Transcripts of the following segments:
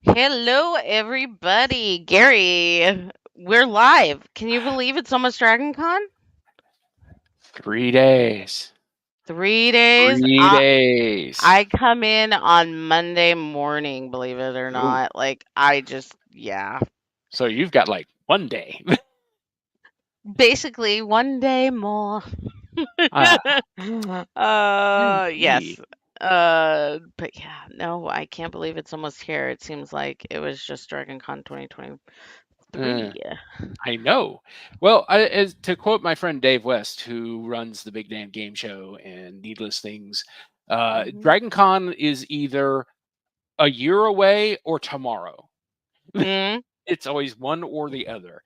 Hello, everybody. Gary, we're live. Can you believe it's almost Dragon Con? 3 days. 3 days. 3 days. I come in on Monday morning, believe it or Ooh. not. Yeah. So you've got like one day. Basically, one day more. Ah, Yes. indeed. But yeah, no, I can't believe it's almost here. It seems like it was just Dragon Con 2023. Uh, I know. Well, to quote my friend Dave West, who runs the Big Damn Game Show and Needless Things, Hmm. Dragon Con is either a year away or tomorrow. Mm, It's always one or the other.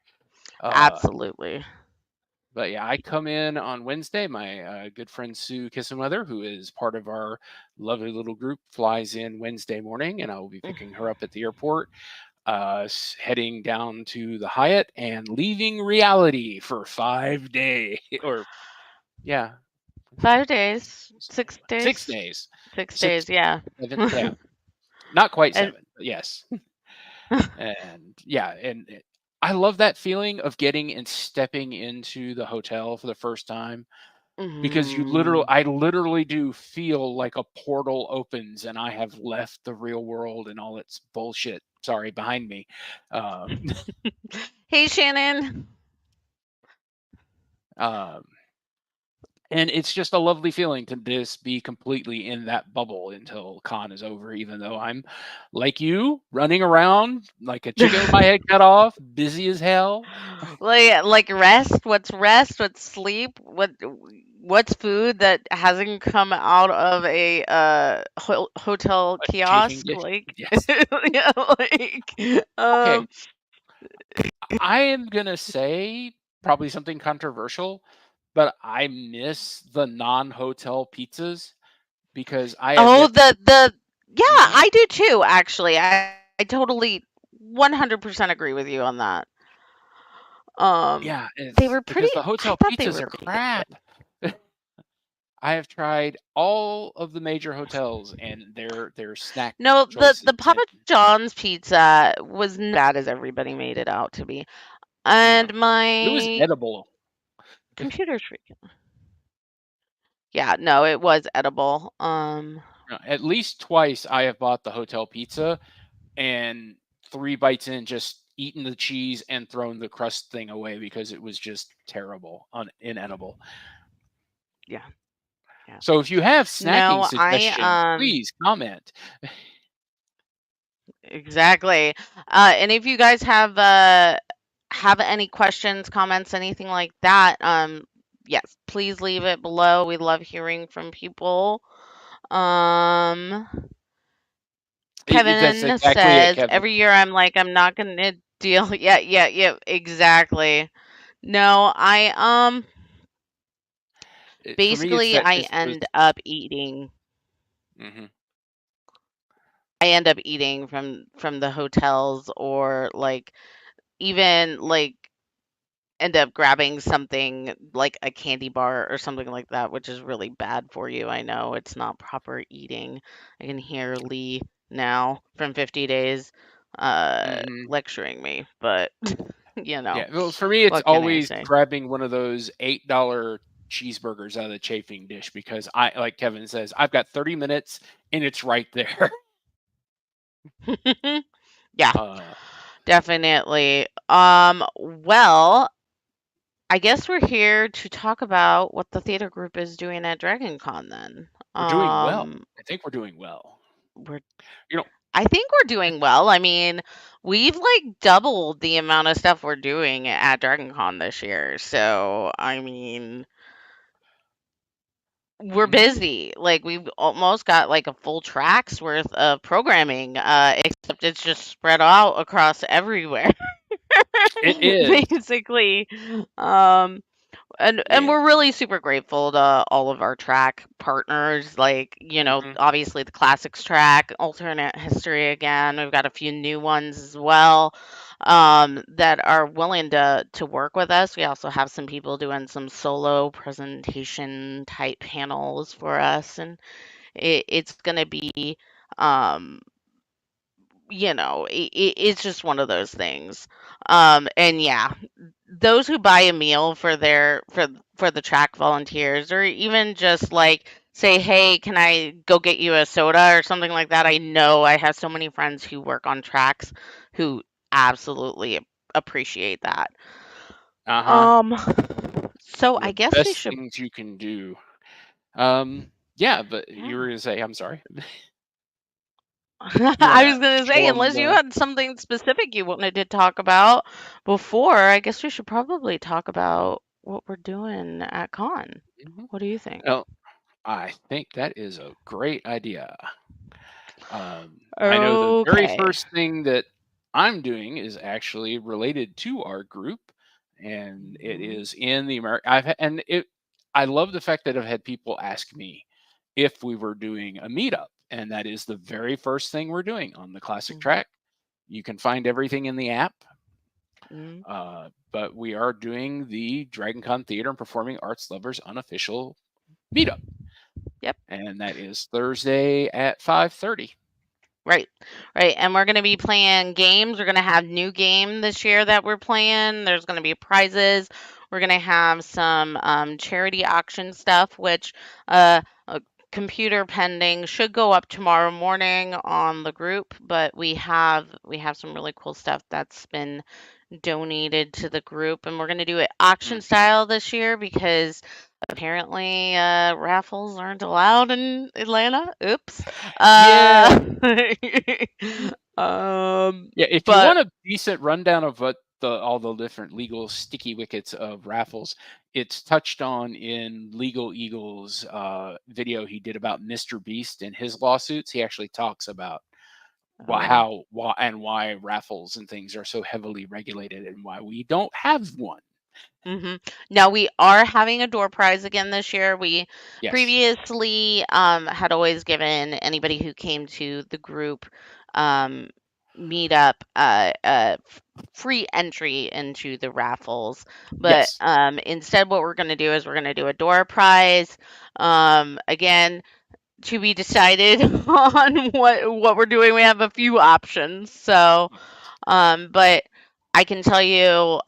Uh, absolutely. But yeah, I come in on Wednesday. My good friend Sue Kissenweather, who is part of our lovely little group, flies in Wednesday morning, and I will be picking her up at the airport, heading down to the Hyatt and leaving reality for 5 days. Or, yeah, 5 days, 6 6 days, days. 6 days, Six, yeah. 7, yeah, not quite And 7, but yes. And yeah, I love that feeling of getting and stepping into the hotel for the first time. Because mhm. I literally do feel like a portal opens and I have left the real world and all its bullshit, sorry, behind me. Um, Hey, Shannon. um, and it's just a lovely feeling to just be completely in that bubble until con is over, even though I'm like you, running around like a chicken with my head cut off, busy as hell. Like rest. What's rest? What's sleep? What's food that hasn't come out of a hotel A chafing kiosk? dish. Like Yes. yeah, like Okay. I am gonna say probably something controversial, but I miss the non-hotel pizzas because I have oh yet to. the yeah, Mhm. I do too. Actually, I totally 100% agree with you on that. Um, Yeah, they it's were pretty. because the I hotel thought they pizzas were are pretty crap. I have tried all of the major hotels and their snack No, the choices, and Papa John's pizza was not as bad as everybody made it out to be. no, And it was my edible. computer's freaking. Yeah, no, it was edible. At least twice I have bought the hotel pizza and 3 bites in, just eaten the cheese and thrown the crust thing away because it was just terrible, inedible. yeah, yeah. So if you have snacking No, I suggestions, please comment. exactly. And if you guys have any questions, comments, anything like that, yes, please leave it below. We love hearing from people. Um, That's Kevin exactly it, says, Kevin. every year I'm like, I'm not gonna deal. Yeah, yeah, yeah, exactly. No, For me, it's basically that it's those. Mhm. I end up eating from the hotels, or like even like end up grabbing something like a candy bar or something like that, which is really bad for you. I know it's not proper eating. I can hear Lee now from 50 Days Mhm. lecturing me, but Yeah, well, for me, it's what can I always say? grabbing one of those $8 cheeseburgers out of the chafing dish because like Kevin says, I've got 30 minutes and it's right there. Yeah, Uh, definitely. Well, I guess we're here to talk about what the theater group is doing at Dragon Con then. we're doing well. I think we're doing well. We're You know, I think we're doing well. I mean, we've like doubled the amount of stuff we're doing at Dragon Con this year. So, I mean, we're mhm. busy. Like we've almost got like a full track's worth of programming, except it's just spread out across everywhere, It is. basically. Um, and Yeah. we're really super grateful to all of our track partners, like, Mhm. obviously the classics track, alternate history again. We've got a few new ones as well, that are willing to work with us. We also have some people doing some solo presentation type panels for us, and it's going to be um it's just one of those things. And yeah, those who buy a meal for the track volunteers, or even just like say, hey, can I go get you a soda or something like that? I know I have so many friends who work on tracks who absolutely appreciate that. Uh-huh. Um, so I The guess we best should. things you can do. Yeah, but you were Yeah. gonna say, I'm sorry. You I wanna was gonna say, show them unless you the had something specific you wanted to talk about before, I guess we should probably talk about what we're doing at con. Mhm. What do you think? Well, I think that is a great idea. I know the very Okay. first thing that I'm doing is actually related to our group, and it Mhm. is in the American. I love the fact that I've had people ask me if we were doing a meetup, and that is the very first thing we're doing on the classic Mhm. track. You can find everything in the app, Mhm. but we are doing the DragonCon Theater and Performing Arts Lovers unofficial meetup, Yep. and that is Thursday at 5:30. Right. Right. And we're gonna be playing games. We're gonna have new game this year that we're playing. There's gonna be prizes. We're gonna have some charity auction stuff, which computer pending should go up tomorrow morning on the group. But we have some really cool stuff that's been donated to the group, and we're going to do it auction Mhm. style this year because apparently raffles aren't allowed in Atlanta. Oops. Yeah, Uh, um, yeah. If you but want a decent rundown of what all the different legal sticky wickets of raffles, it's touched on in Legal Eagle's video he did about Mr. Beast and his lawsuits. He actually talks about oh. why raffles and things are so heavily regulated and why we don't have one. hmm Now we are having a door prize again this year. We Yes. previously had always given anybody who came to the group um, meetup free entry into the raffles. But Yes. instead, what we're going to do is we're going to do a door prize. Again, to be decided on what we're doing. We have a few options. So but I can tell you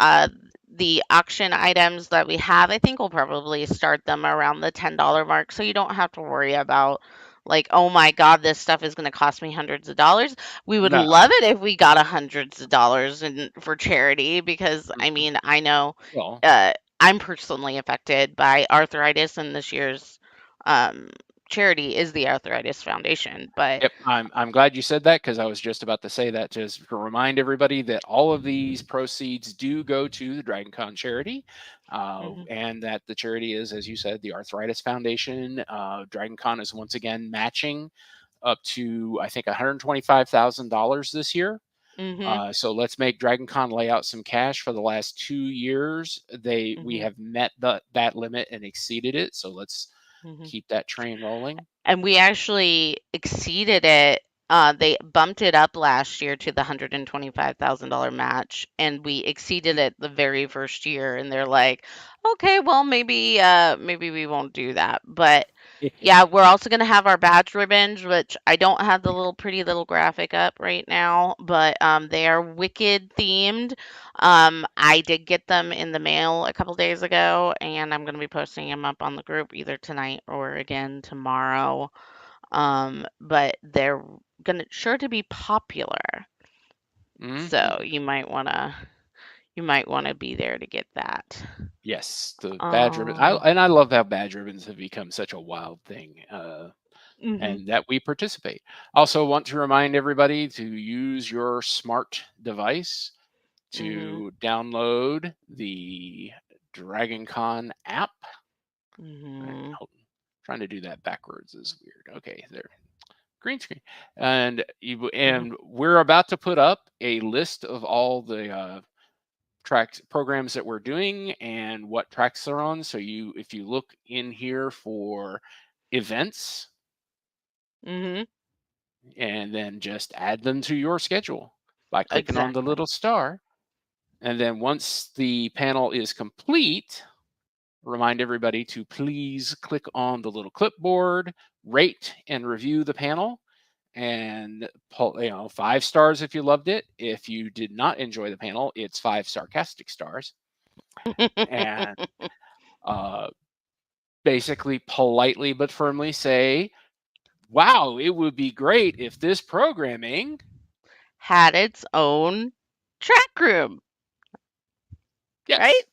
the auction items that we have, I think we'll probably start them around the $10 mark. So you don't have to worry about, like, oh my God, this stuff is going to cost me hundreds of dollars. We would No. love it if we got hundreds of dollars for charity because, I Mhm. mean, I know Well, uh, I'm personally affected by arthritis, and this year's um, charity is the Arthritis Foundation. But yep, I'm glad you said that because I was just about to say that just to remind everybody that all of these proceeds do go to the DragonCon charity, mhm, and that the charity is, as you said, the Arthritis Foundation. DragonCon is once again matching up to I think $125,000 this year. mhm, So let's make DragonCon lay out some cash. For the last 2 years, we mhm, have met that limit and exceeded it. So let's mhm. keep that train rolling. And we actually exceeded it. They bumped it up last year to the $125,000 match, and we exceeded it the very first year. And they're like, "Okay, well, maybe we won't do that." But yeah, we're also gonna have our badge ribbons, which I don't have the little pretty little graphic up right now, but they are Wicked themed. I did get them in the mail a couple days ago, and I'm gonna be posting them up on the group either tonight or again tomorrow. But they're gonna sure to be popular, Hmm. so you might wanna be there to get that. Yes, the badge ribbon. Um, I love how badge ribbons have become such a wild thing, mhm, and that we participate. Also, want to remind everybody to use your smart device mhm, to download the DragonCon app. mhm, Hold on. Trying to do that backwards is weird. Okay, there, green screen, and mhm. we're about to put up a list of all the tracks programs that we're doing and what tracks they're on. So if you look in here for events Mhm. and then just add them to your schedule by clicking on the Exactly. little star. And then once the panel is complete, remind everybody to please click on the little clipboard, rate and review the panel. and 5 stars if you loved it. If you did not enjoy the panel, it's 5 sarcastic stars. And uh, basically, politely but firmly say, wow, it would be great if this programming Had its own track room, right? yes,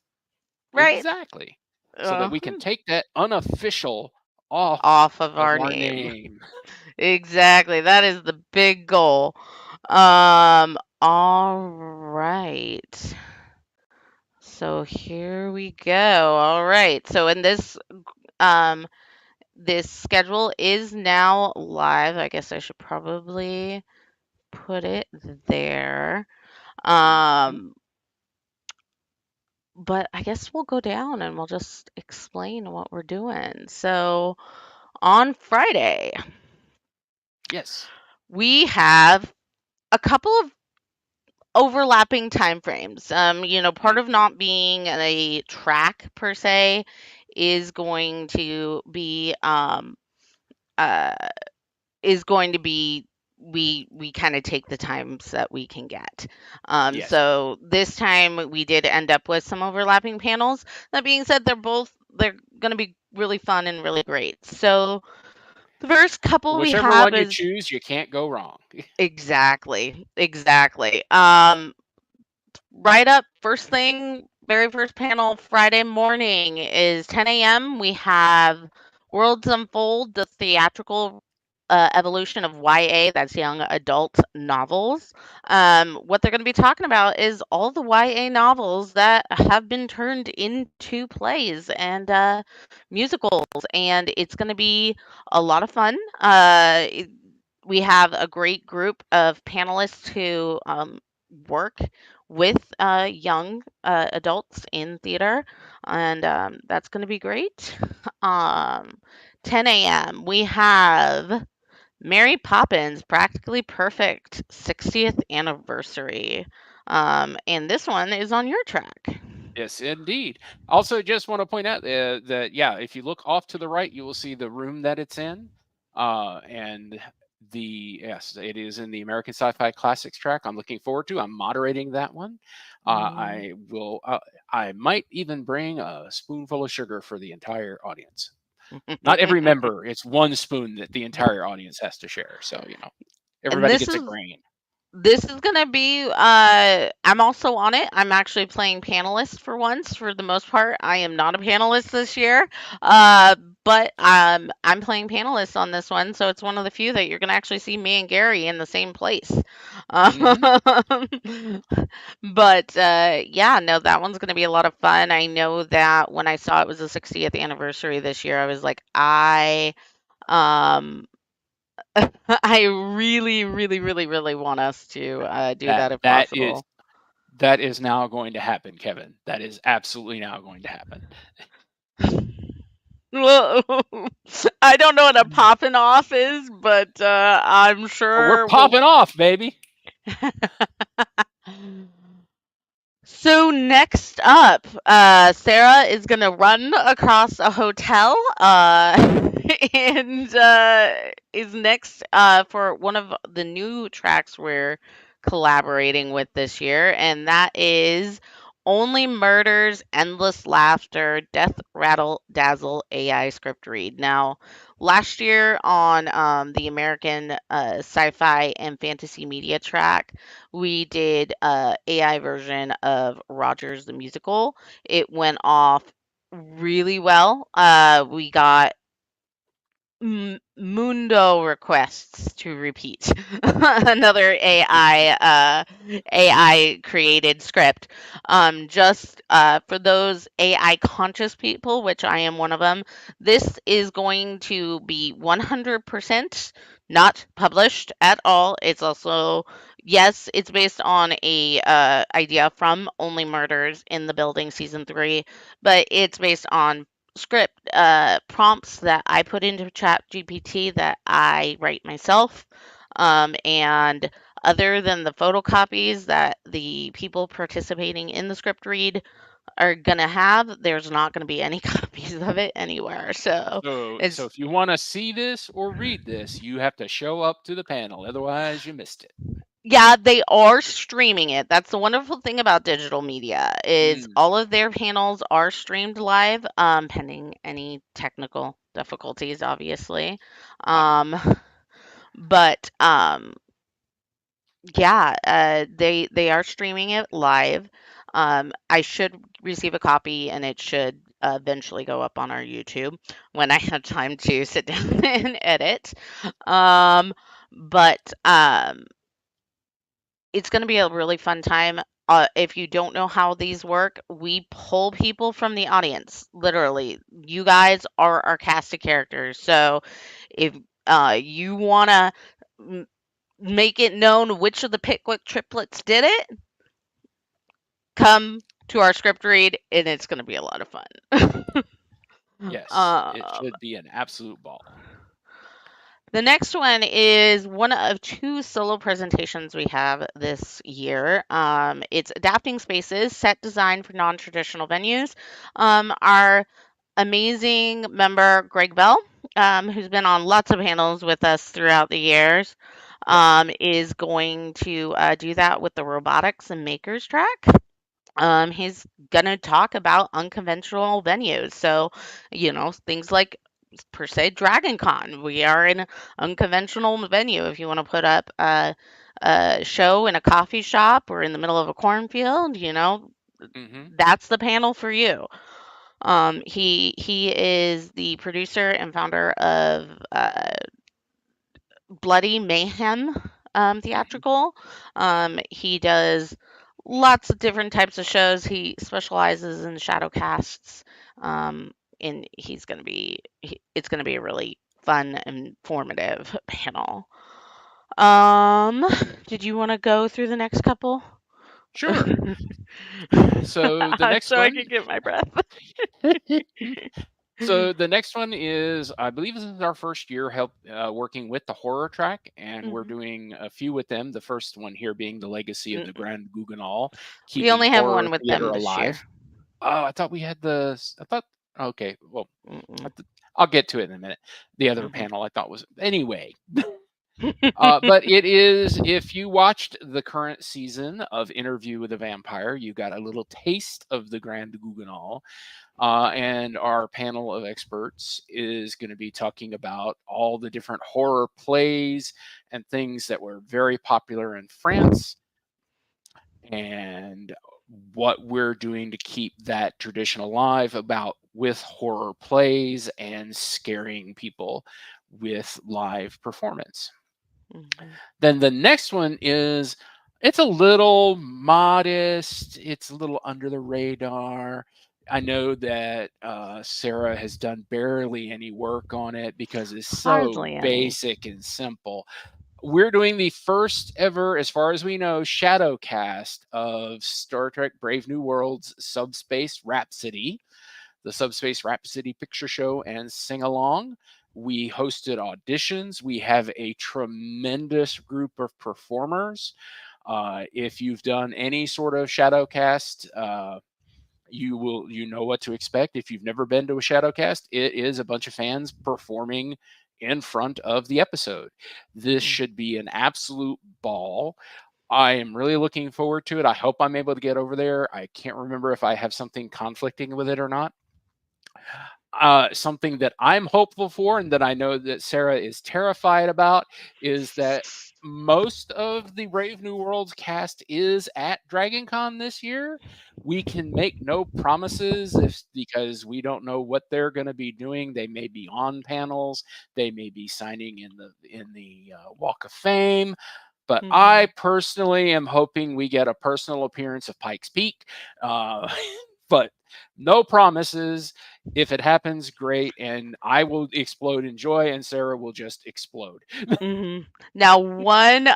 Right. exactly, so that Uh, we can take that unofficial off off of of our our name. name. Exactly. That is the big goal. All right. So here we go. All right. So in um this schedule is now live. I guess I should probably put it there. Mhm. Um but I guess we'll go down and we'll just explain what we're doing. So on Friday, Yes. we have a couple of overlapping time frames. Part of Mhm. not being a track per se is going to be uh is going to be we kind of take the times that we can get. Yes. So this time we did end up with some overlapping panels. That being said, they're going to be really fun and really great. So the first couple we Whichever have one you is choose, you can't go wrong. exactly. Right up, first thing, very first panel Friday morning is 10 a.m. We have Worlds Unfold, the theatrical evolution of YA, that's young adult novels. What they're going to be talking about is all the YA novels that have been turned into plays and musicals, and it's going to be a lot of fun. We have a great group of panelists who work with young adults in theater, and that's going to be great. Um, 10 a.m. We have Mary Poppins Practically Perfect 60th anniversary. And this one is on your track. Yes, indeed. Also, just want to point out that yeah, if you look off to the right, you will see the room that it's in, and yes, it is in the American Sci-Fi Classics track. I'm looking forward to. I'm moderating that one. Mm. I will. I might even bring a spoonful of sugar for the entire audience. Not every member. It's one spoon that the entire audience has to share. So And everybody this gets a is grain. This is gonna be I'm also on it. I'm actually playing panelist for once. For the most part, I am not a panelist this year. Uh but I'm playing panelist on this one, so it's one of the few that you're gonna actually see me and Gary in the same place. Hmm. But yeah, no, that one's gonna be a lot of fun. I know that when I saw it was the 60th anniversary this year, I was like, um I really, really, really, really want us to do That that if that is possible. that is now going to happen, Kevin. That is absolutely now going to happen. Well, I don't know what a popping off is, but I'm Oh, we're sure we'll. popping off, baby. So next up, Sarah is gonna run across a hotel, and is next for one of the new tracks we're collaborating with this year, and that is Only Murders, Endless Laughter, Death Rattle Dazzle AI Script Read. Now, last year on the American Sci-Fi and Fantasy Media track, we did a AI version of Rogers the Musical. It went off really well. We got Mundo requests to repeat another AI created script. Just for those AI conscious people, which I am one of them, this is going to be 100% not published at all. It's also, yes, it's based on a idea from Only Murders in the Building season 3, but it's based on script prompts that I put into Chat GPT that I write myself. And other than the photocopies that the people participating in the script read are gonna have, there's not gonna be any copies of it anywhere. So So it's if you want to see this or read this, you have to show up to the panel. Otherwise, you missed it. yeah, they are streaming it. That's the wonderful thing about digital media is Mm, all of their panels are streamed live, pending any technical difficulties, obviously. right. Um, but yeah, they are streaming it live. I should receive a copy, and it should eventually go up on our YouTube when I have time to sit down and edit. Um, but it's going to be a really fun time. If you don't know how these work, we pull people from the audience. Literally, you guys are our cast of characters. So if you want to make it known which of the Pickwick triplets did it, come to our script read, and it's going to be a lot of fun. Yes, it um, should be an absolute ball. the next one is one of two solo presentations we have this year. It's Adapting Spaces, Set Design for Non-Traditional Venues. Our amazing member, Greg Bell, who's been on lots of panels with us throughout the years, Yep. is going to do that with the robotics and makers track. He's gonna talk about unconventional venues. So, things like per se Dragon Con. We are in an unconventional venue. If you want to put up a show in a coffee shop or in the middle of a cornfield, Hmm. that's the panel for you. He is the producer and founder of Bloody Mayhem Hmm. theatrical. He does lots of different types of shows. He specializes in shadow casts. And it's gonna be a really fun and informative panel. Um, did you want to go through the next couple? Sure. So the next So I one. could get my breath. So the next one is, I believe this is our first year help working with the horror track, and we're Mhm. doing a few with them. The first one here being the legacy of the Mm, Grand Guignol, we keeping only have horror one with theater them this year. alive. Oh, I thought we had the. I thought. Okay, well, Mm-mm. I I'll get to it in a minute. The other Mhm. panel I thought was anyway. But it is, if you watched the current season of Interview with a Vampire, you got a little taste of the Grand Guignol. And our panel of experts is going to be talking about all the different horror plays and things that were very popular in France and what we're doing to keep that tradition alive about with horror plays and scaring people with live performance. Mhm. Then the next one is, it's a little modest, it's a little under the radar. I know that Sarah has done barely any work on it because it's so Hardly any. basic and simple. We're doing the first ever, as far as we know, shadow cast of Star Trek Brave New World's Subspace Rhapsody, the Subspace Rhapsody picture show and sing along. We hosted auditions. We have a tremendous group of performers. If you've done any sort of shadow cast, you know what to expect. If you've never been to a shadow cast, it is a bunch of fans performing in front of the episode. This Mm. should be an absolute ball. I am really looking forward to it. I hope I'm able to get over there. I can't remember if I have something conflicting with it or not. Something that I'm hopeful for, and that I know that Sarah is terrified about, is that most of the Brave New Worlds cast is at DragonCon this year. We can make no promises because we don't know what they're going to be doing. They may be on panels, they may be signing in the Walk of Fame. But I Mhm. personally am hoping we get a personal appearance of Pikes Peak. Uh, but no promises. If it happens, great, and I will explode in joy, and Sarah will just explode. Mhm. Now, one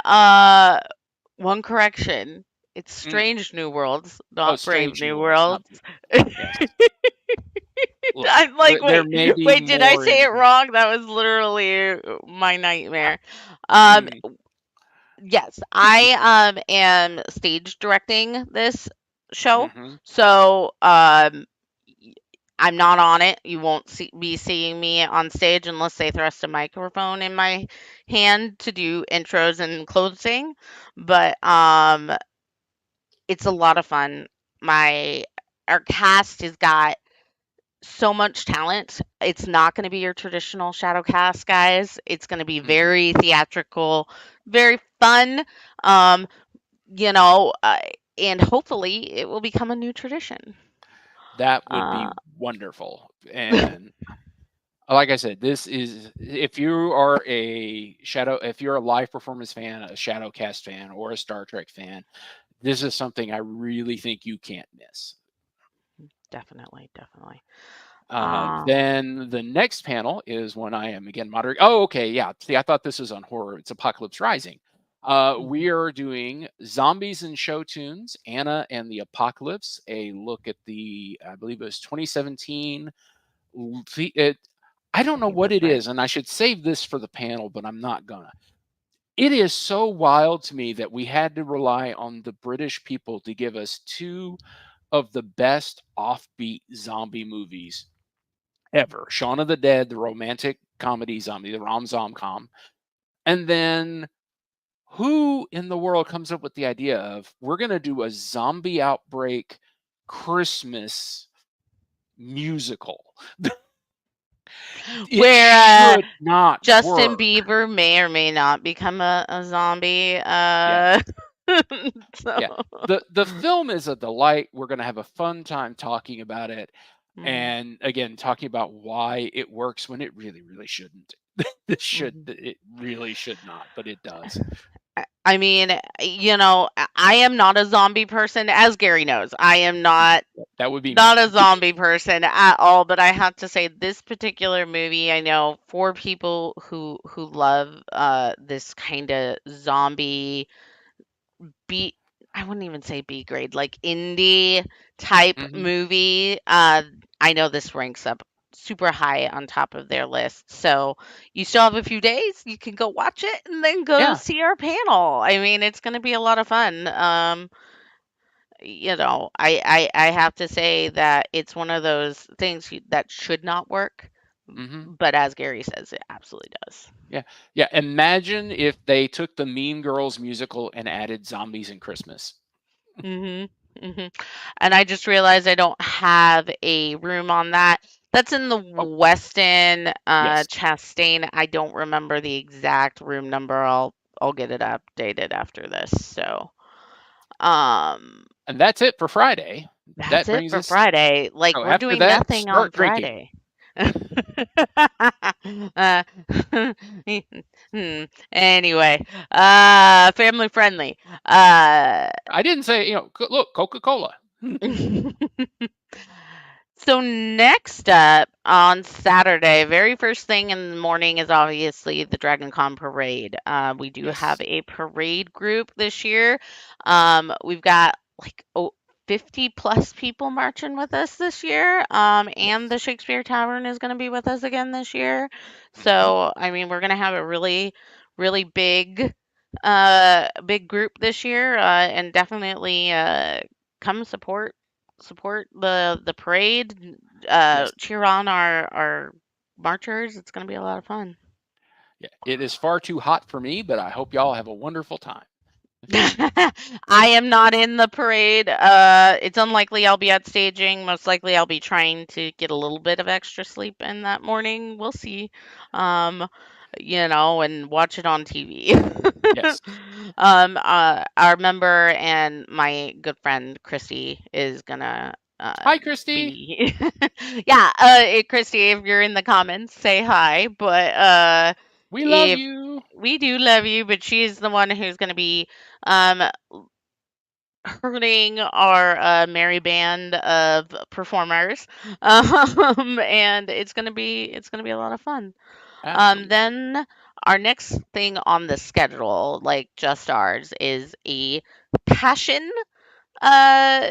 correction. It's Mm. Strange New Worlds, Oh, not Brave Strange New New Worlds, not Worlds. yes. Look, I'm like, there wait, may be wait, did I more say it in. wrong? That was literally my nightmare. Um, Mm, yes, I am stage directing this show. Hmm. So I'm not on it. You won't be seeing me on stage unless they thrust a microphone in my hand to do intros and closing. But it's a lot of fun. My Our cast has got so much talent. It's not going to be your traditional shadow cast, guys. It's going to be Hmm. very theatrical, very fun. Um, you know, uh, and hopefully it will become a new tradition. That would Uh, be wonderful. And like I said, this is if you are if you're a live performance fan, a Shadowcast fan, or a Star Trek fan, this is something I really think you can't miss. Definitely, definitely. Then the next panel is when I am again moderating. Oh, okay, yeah. See, I thought this was on horror. It's Apocalypse Rising. Mhm. We are doing Zombies and Show Tunes, Anna and the Apocalypse, a look at I believe it was 2017. I don't I know think what that's it right. is, and I should save this for the panel, but I'm not gonna. It is so wild to me that we had to rely on the British people to give us two of the best offbeat zombie movies ever. Shaun of the Dead, the romantic comedy zombie, the rom-com. And then who in the world comes up with the idea of we're going to do a zombie outbreak Christmas musical? It Where should not Justin work. Bieber may or may not become a zombie. Yeah. So, Yeah. The film is a delight. We're going to have a fun time talking about it. mhm, And again, talking about why it works when it really shouldn't. mhm. It really should not, but it does. I mean, I am not a zombie person, as Gary knows. I am Mhm. not That would be me. not a zombie person at all, but I have to say this particular movie, I know for people who love this kind of zombie B I wouldn't even say B grade, like indie type Mhm. movie. I know this ranks up super high on top of their list. So you still have a few days. You can go watch it and then go Yeah. see our panel. I mean, it's going to be a lot of fun. I have to say that it's one of those things that should not work, Mhm. but as Gary says, it absolutely does. Yeah. Yeah, imagine if they took the Mean Girls musical and added zombies and Christmas. Mhm. Mhm. And I just realized I don't have a room on that. That's in the Oh, Westin yes. Chastain. I don't remember the exact room number. I'll get it updated after this. So, um And that's it for Friday. that's That it brings for us Friday. Like so we're after doing that, nothing on start drinking. Friday. uh, anyway, family friendly. I didn't say, look, Coca-Cola. So next up on Saturday, very first thing in the morning is obviously the Dragon Con parade. We do have Yes. a parade group this year. We've got like 50 plus people marching with us this year. And Yes. the Shakespeare Tavern is going to be with us again this year. Mhm. So, I mean, we're going to have a really, really big group this year, and definitely come support the parade, Yes. cheer on our marchers. It's gonna be a lot of fun. Yeah. It is far too hot for me, but I hope y'all have a wonderful time. I am not in the parade. It's unlikely I'll be at staging. Most likely I'll be trying to get a little bit of extra sleep in that morning. We'll see. Um, and watch it on TV. Yes. Our member and my good friend Christy is gonna Hi, Christy. be yeah, Christy, if you're in the comments, say hi. But We love if you. we do love you, but she's the one who's gonna be um hurting our merry band of performers. And it's gonna be a lot of fun. Absolutely. Then our next thing on the schedule, like just ours, is a passion uh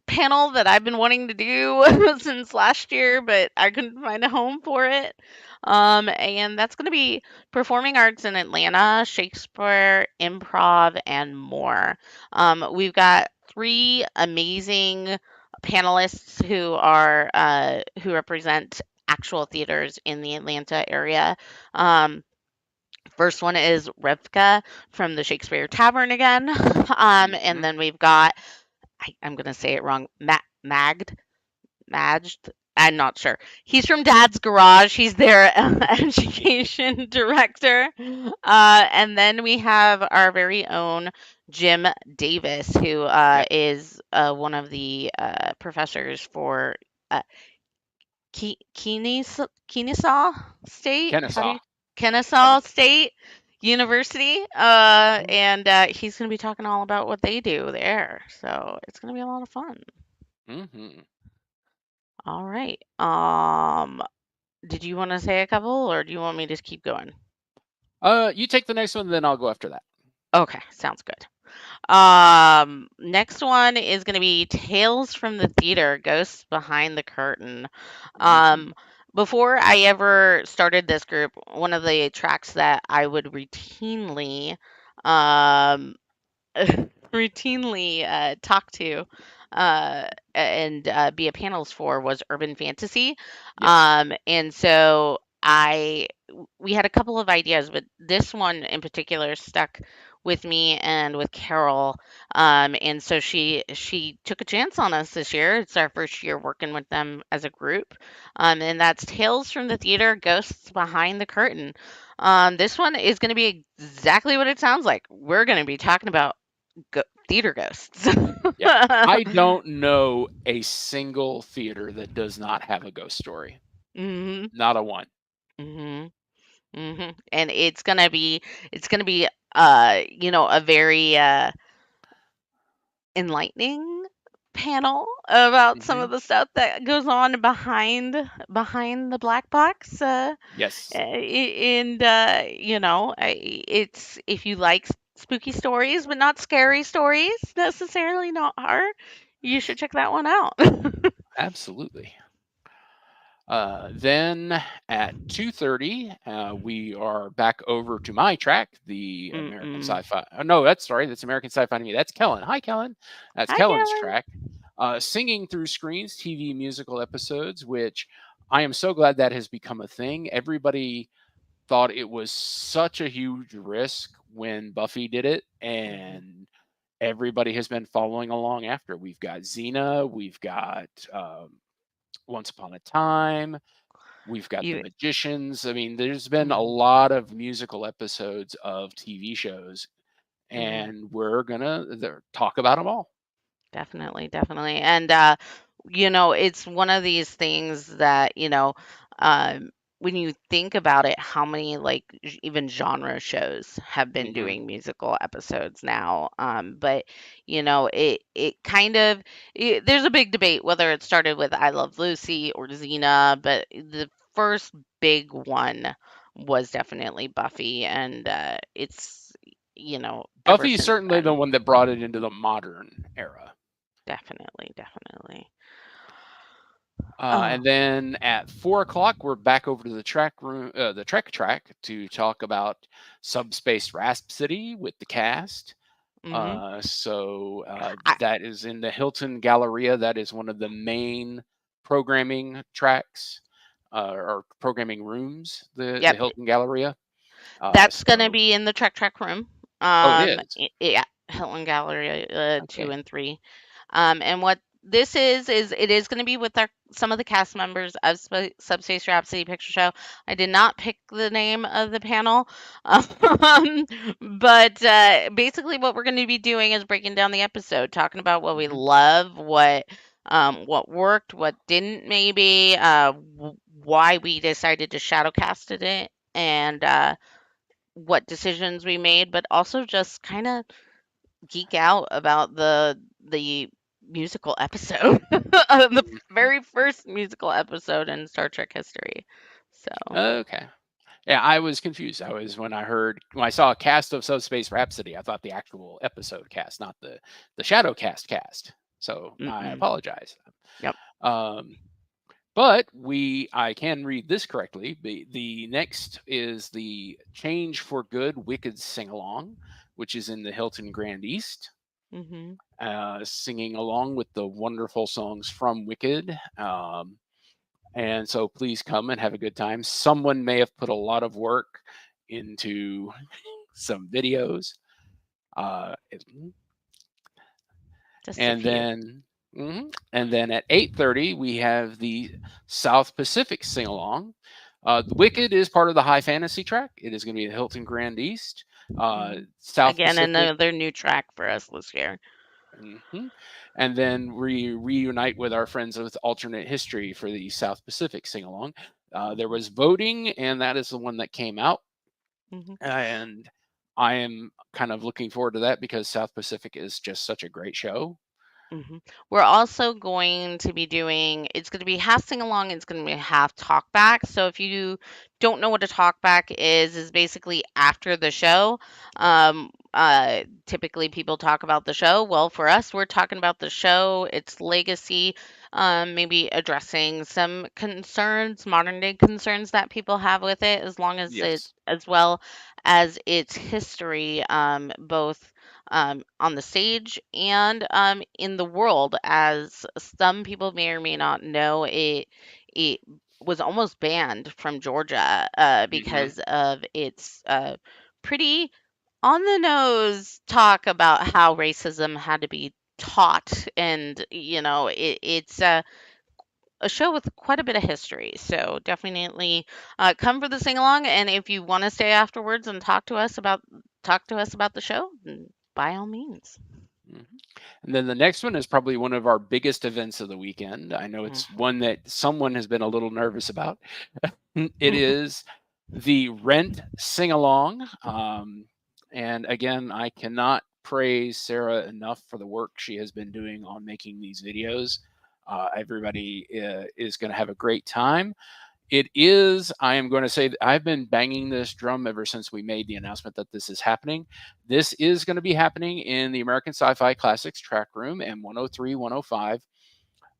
panel that I've been wanting to do since last year, but I couldn't find a home for it. And that's going to be performing arts in Atlanta, Shakespeare, improv, and more. We've got three amazing panelists who represent actual theaters in the Atlanta area. Um, First one is Rivka from the Shakespeare Tavern again. And Hmm. then we've got, I'm going to say it wrong, Majd. I'm not sure. He's from Dad's Garage. He's their education director. And then we have our very own Jim Davis, who Yep. is one of the professors for uh, Kennesaw State. How do Kennesaw. you Kennesaw Kennesaw. State University? Hmm. And he's going to be talking all about what they do there. So it's going to be a lot of fun. Hmm. All right. Did you want to say a couple, or do you want me to just keep going? You take the next one, then I'll go after that. Okay, sounds good. Next one is going to be Tales from the Theater, Ghosts Behind the Curtain. Hmm. Um, Before I ever started this group, one of the tracks that I would um, routinely talk to and be a panelist for was urban fantasy. Yes. And so we had a couple of ideas, but this one in particular stuck with me and with Carol. And so she took a chance on us this year. It's our first year working with them as a group. And that's Tales from the Theater, Ghosts Behind the Curtain. This one is going to be exactly what it sounds like. We're going to be talking about theater ghosts. Yeah. I don't know a single theater that does not have a ghost story. Mhm. Not a one. Mhm. Mhm. And it's gonna be a very enlightening panel about some Hmm. of the stuff that goes on behind the black box. Yes. And it's if you like spooky stories but not scary stories necessarily, not horror, you should check that one out. Absolutely. Then at 2:30, we are back over to my track, the American Mm-mm. Sci-Fi. No, that's American Sci-Fi to me. That's Kellen. Hi, Kellen. That's Hi, Kellen's Kevin. track. Singing through screens, TV musical episodes, which I am so glad that has become a thing. Everybody thought it was such a huge risk when Buffy did it, Mhm. and everybody has been following along after. We've got Xena, we've got Once Upon a Time, we've got The You Magicians. I mean, there's been a Mhm. lot of musical episodes of TV shows, Mhm. and we're gonna talk about them all. Definitely, definitely. And it's one of these things that, when you think about it, how many like even genre shows have been Hmm. doing musical episodes now. But it kind of there's a big debate whether it started with I Love Lucy or Xena, but the first big one was definitely Buffy, and it's ever Buffy's since certainly the then. one that brought it into the modern era. Definitely, definitely. And Oh. then at 4 o'clock, we're back over to the track room, the Trek track, to talk about Subspace Rhapsody with the cast. Mhm. I That is in the Hilton Galleria. That is one of the main programming tracks or programming rooms. The Yep, Hilton Galleria. that's gonna be in the Trek Room. Oh, it is. Yeah, Hilton Gallery, 2 Okay. and 3. And what this is it is gonna be with some of the cast members of Subspace Rhapsody Picture Show. I did not pick the name of the panel, um, but basically what we're gonna be doing is breaking down the episode, talking about what we Hmm. love, what worked, what didn't, maybe, why we decided to shadowcast it, and what decisions we made, but also just kind of geek out about the musical episode, the very first musical episode in Star Trek history. So, Okay. Yeah, I was confused. When I saw a cast of Subspace Rhapsody, I thought the actual episode cast, not the Shadow cast. So I mm-mm. apologize. Yep. Um, but I can read this correctly. The next is the Change for Good Wicked Sing Along, which is in the Hilton Grand East. Mhm. singing along with the wonderful songs from Wicked. And so please come and have a good time. Someone may have put a lot of work into some videos. It- Just a and few. then and then at 8:30 we have the South Pacific sing along. The Wicked is part of the High Fantasy track. It is going to be the Hilton Grand East. Mhm. South Again, Pacific. another new track for us this year. hmm And then we reunite with our friends with alternate history for the South Pacific sing along. There Mhm. was voting, and that is the one that came out. Mhm. And I am kind of looking forward to that because South Pacific is just such a great show. Mhm. We're also going to be doing it's going to be half sing along, it's going to be half talk back. So if you don't know what a talk back is basically after the show. Typically people talk about the show. Well, for us, we're talking about the show, its legacy, maybe addressing some concerns, modern day concerns that people have with it, as long as it Yes. as well as its history, both on the stage and in the world. As some people may or may not know, it was almost banned from Georgia hmm because of its pretty on the nose talk about how racism had to be taught. And it's a show with quite a bit of history. So definitely come for the sing along. And if you want to stay afterwards and talk to us about the show, by all means. hmm And then the next one is probably one of our biggest events of the weekend. I know it's Mhm. one that someone has been a little nervous about. It is the Rent sing along. And again, I cannot praise Sarah enough for the work she has been doing on making these videos. Everybody is going to have a great time. It is, I am going to say, that I've been banging this drum ever since we made the announcement that this is happening. This is going to be happening in the American Sci Fi Classics track room, M103, 105.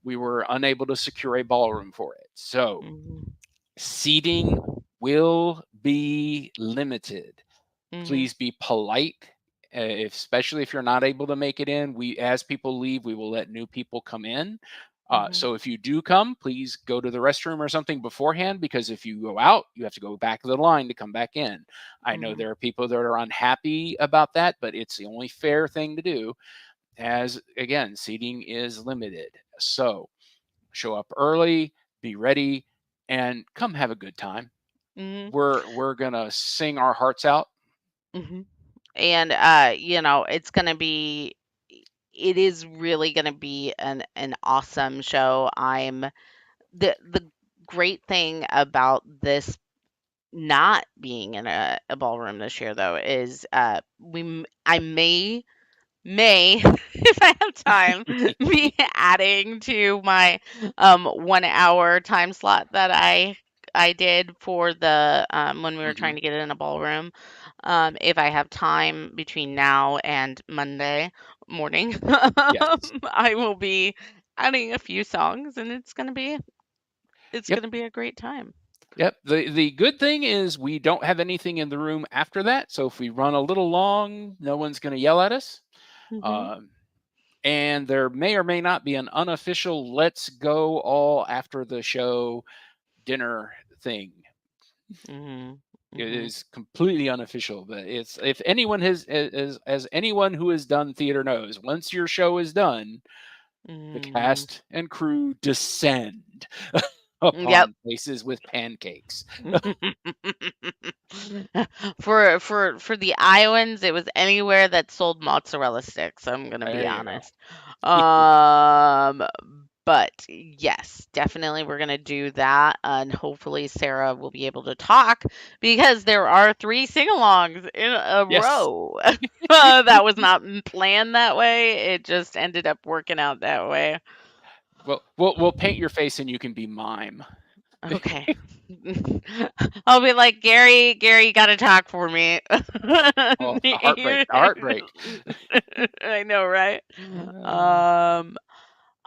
We were unable to secure a ballroom for it. So Mhm. seating will be limited. Mhm. Please be polite, especially if you're not able to make it in. We, as people leave, we will let new people come in. Mhm. So if you do come, please go to the restroom or something beforehand, because if you go out, you have to go back to the line to come back in. I know Mhm. there are people that are unhappy about that, but it's the only fair thing to do, as again, seating is limited. So show up early, be ready, and come have a good time. Mhm. We're gonna sing our hearts out. Mhm. And it's gonna be it is really gonna be an awesome show. The great thing about this not being in a ballroom this year, though, is I may, if I have time, be adding to my 1 hour time slot that I did for the when we were hmm trying to get it in a ballroom. If I have time between now and Monday morning, Yes. I will be adding a few songs, and it's Yep. gonna be a great time. Yep. The good thing is we don't have anything in the room after that. So if we run a little long, no one's going to yell at us. Mhm. Um, and there may or may not be an unofficial "let's go all after the show" dinner thing. Mhm. It Mhm. is completely unofficial, but it's, if anyone has, as anyone who has done theater knows, once your show is done, the Mhm. cast and crew descend Yep. upon places with pancakes. For the Iowans, it was anywhere that sold mozzarella sticks, I'm gonna be There you go. honest. Um, but yes, definitely we're gonna do that, and hopefully Sarah will be able to talk because there are 3 sing-alongs in a Yes. row. That was not planned that way. It just ended up working out that way. Well, we'll paint your face and you can be mime. Okay. I'll be like, Gary, you gotta talk for me. Oh, a heartbreak, a heartbreak. I know, right? Uh, Um,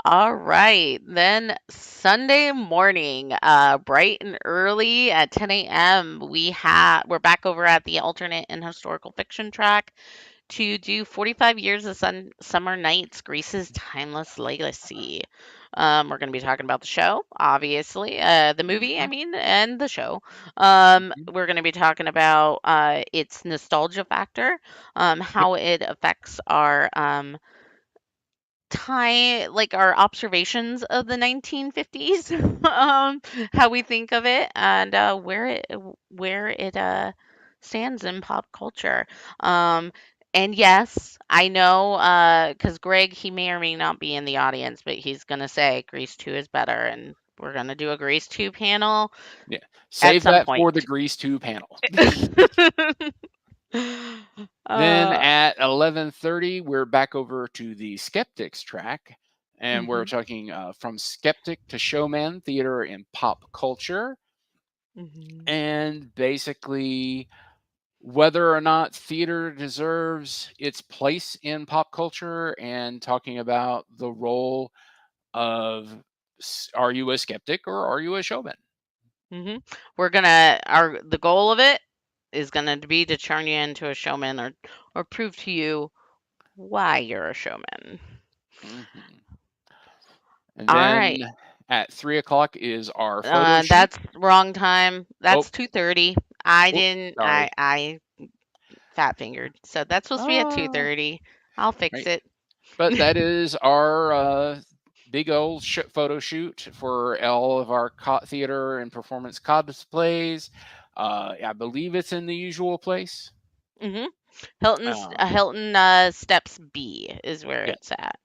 all right. Then Sunday morning, bright and early at 10 a.m., we're back over at the alternate and historical fiction track to do 45 years of summer nights, Greece's timeless legacy. We're going to be talking about the show, obviously, the movie, I Mhm, mean, and the show. mhm. We're going to be talking about its nostalgia factor, Yep. how it affects our time, like our observations of the 1950s, how we think of it, and where it stands in pop culture. Um, and yes, I know, because Greg, he may or may not be in the audience, but he's gonna say Grease 2 is better, and we're gonna do a Grease 2 panel Yeah. at Save some that point. for the Grease 2 panel. Then uh, at 11:30, we're back over to the Skeptics track, and we're mhm, talking from skeptic to showman theater and pop culture, mhm, and basically whether or not theater deserves its place in pop culture, and talking about the role of are you a skeptic or are you a showman? mhm. We're gonna our the goal of it is gonna be to turn you into a showman or prove to you why you're a showman. Mhm. And All then right. at 3 o'clock is our photo shoot. That's wrong time. Oh, That's 2:30. I whoop, didn't sorry. I fat fingered. So that's supposed to be at Oh, 2:30. I'll fix right. it. But that is our big old photo shoot for all of our theater and performance cosplays. I believe it's in the usual place. Mhm. Uh, Hilton Steps B is where yeah. it's at.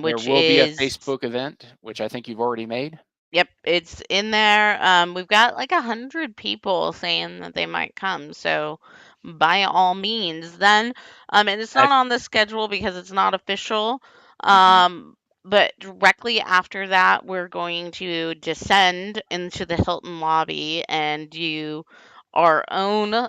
There Which will be a is Facebook event, which I think you've already made. Yep, it's in there. We've got like 100 people saying that they might come, so by all means, then, and it's I, not on the schedule because it's not official. mhm. But directly after that, we're going to descend into the Hilton lobby and do our own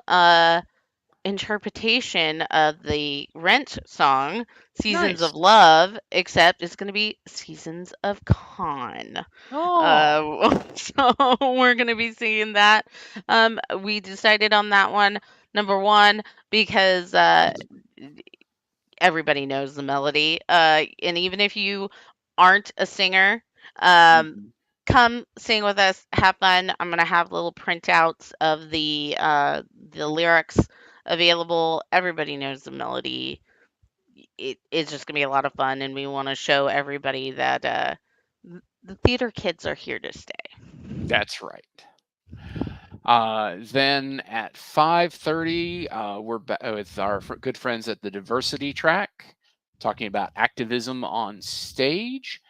interpretation of the Rent song, Seasons Nice. of Love, except it's going to be Seasons of Con. Oh, So we're gonna be seeing that. We decided on that one, number one, because everybody knows the melody. And even if you aren't a singer, um, mhm. come sing with us, have fun. I'm gonna have little printouts of the lyrics available. Everybody knows the melody. It's just gonna be a lot of fun, and we want to show everybody that the theater kids are here to stay. That's right. Then at 5:30, we're with our good friends at the Diversity Track, talking about activism on stage,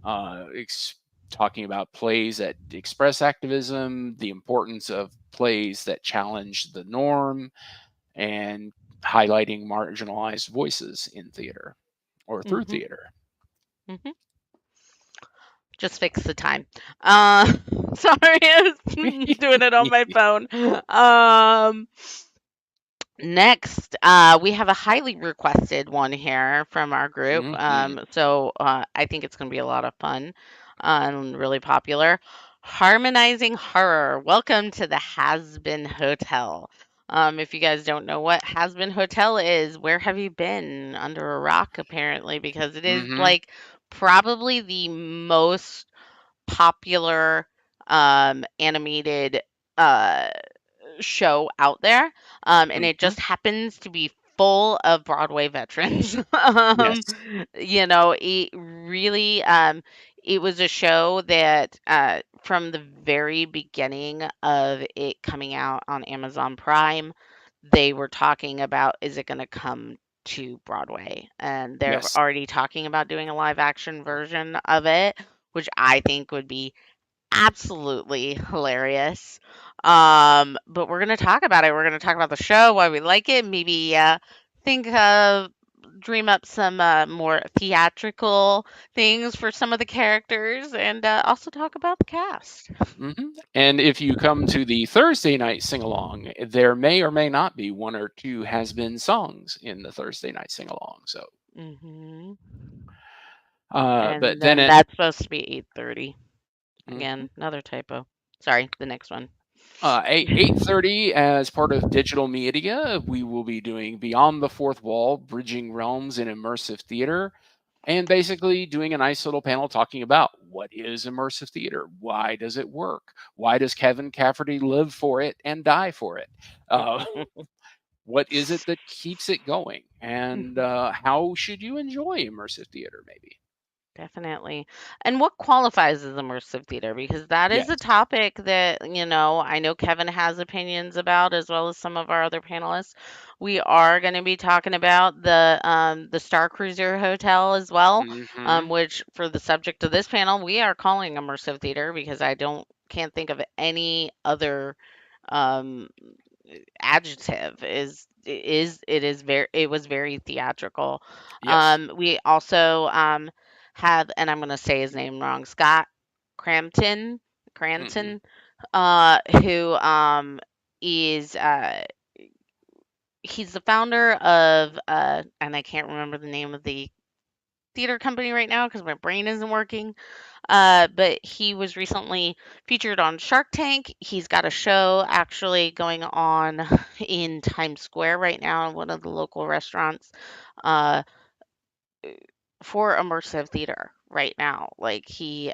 uh, ex- talking about plays that express activism, the importance of plays that challenge the norm, and highlighting marginalized voices in theater or through Mhm, theater. mhm. Just fix the time. Uh, sorry, I was doing it on my phone. Um, Next, we have a highly requested one here from our group. Hmm. I think it's going to be a lot of fun and really popular. Harmonizing horror. Welcome to the Has Been Hotel. If you guys don't know what Has Been Hotel is, where have you been? Under a rock, apparently, because it is Hmm. like probably the most popular animated uh show out there, and it Hmm. just happens to be full of Broadway veterans. Yes. It really, it was a show that, from the very beginning of it coming out on Amazon Prime, they were talking about, is it going to come to Broadway? And they're Yes. already talking about doing a live action version of it, which I think would be absolutely hilarious. But we're gonna talk about it. We're gonna talk about the show, why we like it, maybe think of dream up some more theatrical things for some of the characters, and also talk about the cast. And if you come to the Thursday night sing along, there may or may not be one or two has been songs in the Thursday night sing along. So, Hmm. but And then then at that's supposed to be 8:30. mhm, Again, another typo. Sorry, the next one. 8:30 as part of digital media, we will be doing Beyond the Fourth Wall, Bridging Realms in Immersive Theater, and basically doing a nice little panel talking about what is immersive theater, why does it work, why does Kevin Cafferty live for it and die for it, uh, what is it that keeps it going, and how should you enjoy immersive theater, maybe. Definitely. And what qualifies as immersive theater? Because that is a Yes. topic that, I know Kevin has opinions about, as well as some of our other panelists. We are going to be talking about the Star Cruiser Hotel as well, Hmm. which for the subject of this panel, we are calling immersive theater because I don't can't think of any other um adjective. It was very theatrical. Yes. We also have, and I'm going to say his name wrong, Scott Crampton Hmm. Cranton, who is he's the founder of and I can't remember the name of the theater company right now because my brain isn't working. But he was recently featured on Shark Tank. He's got a show actually going on in Times Square right now in one of the local restaurants uh, for immersive theater right now. Like he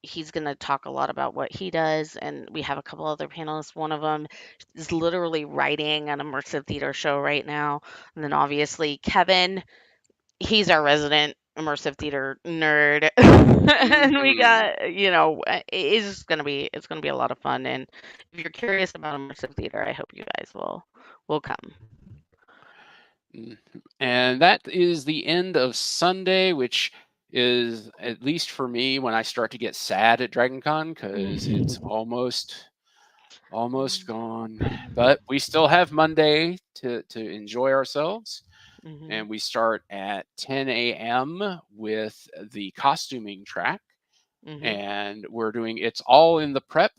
he's going to talk a lot about what he does, and we have a couple other panelists. One of them is literally writing an immersive theater show right now, and then obviously Kevin, he's our resident immersive theater nerd. And we Hmm. got, it's gonna be a lot of fun. And if you're curious about immersive theater, I hope you guys will come. Mhm. And that is the end of Sunday, which is, at least for me, when I start to get sad at DragonCon because it's almost gone. But we still have Monday to enjoy ourselves. Hmm. And we start at 10 a.m. with the costuming track. Hmm. And we're doing it's all in the prep